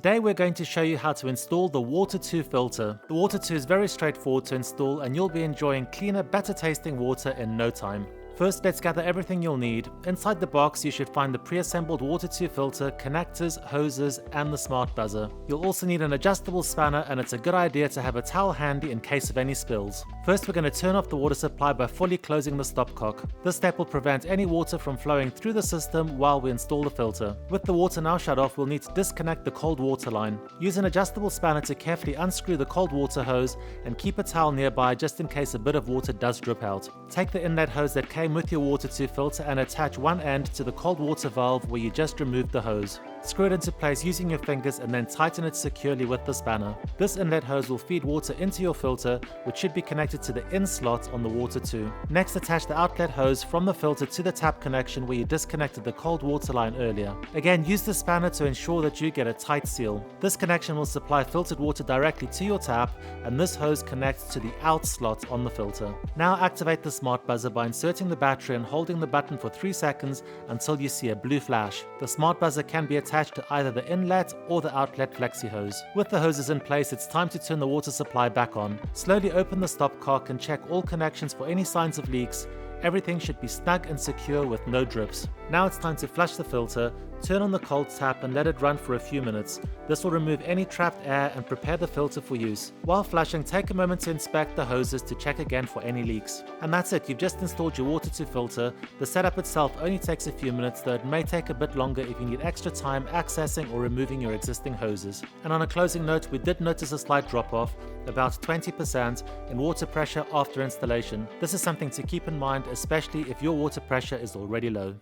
Today we're going to show you how to install the Water2 filter. The Water2 is very straightforward to install and you'll be enjoying cleaner, better tasting water in no time. First, let's gather everything you'll need. Inside the box, you should find the pre-assembled Water2 filter, connectors, hoses, and the smart buzzer. You'll also need an adjustable spanner, and it's a good idea to have a towel handy in case of any spills. First, we're going to turn off the water supply by fully closing the stopcock. This step will prevent any water from flowing through the system while we install the filter. With the water now shut off, we'll need to disconnect the cold water line. Use an adjustable spanner to carefully unscrew the cold water hose and keep a towel nearby just in case a bit of water does drip out. Take the inlet hose that came with your Water2 filter and attach one end to the cold water valve where you just removed the hose. Screw it into place using your fingers and then tighten it securely with the spanner. This inlet hose will feed water into your filter, which should be connected to the in slot on the Water2. Next, attach the outlet hose from the filter to the tap connection where you disconnected the cold water line earlier. Again, use the spanner to ensure that you get a tight seal. This connection will supply filtered water directly to your tap, and this hose connects to the out slot on the filter. Now activate the smart buzzer by inserting the battery and holding the button for 3 seconds until you see a blue flash. The smart buzzer can be attached to either the inlet or the outlet flexi hose. With the hoses in place, it's time to turn the water supply back on. Slowly open the stopcock and check all connections for any signs of leaks. Everything should be snug and secure with no drips. Now it's time to flush the filter. Turn on the cold tap and let it run for a few minutes. This will remove any trapped air and prepare the filter for use. While flushing, take a moment to inspect the hoses to check again for any leaks. And that's it, you've just installed your Water2 filter. The setup itself only takes a few minutes, though it may take a bit longer if you need extra time accessing or removing your existing hoses. And on a closing note, we did notice a slight drop off, about 20%, in water pressure after installation. This is something to keep in mind, especially if your water pressure is already low.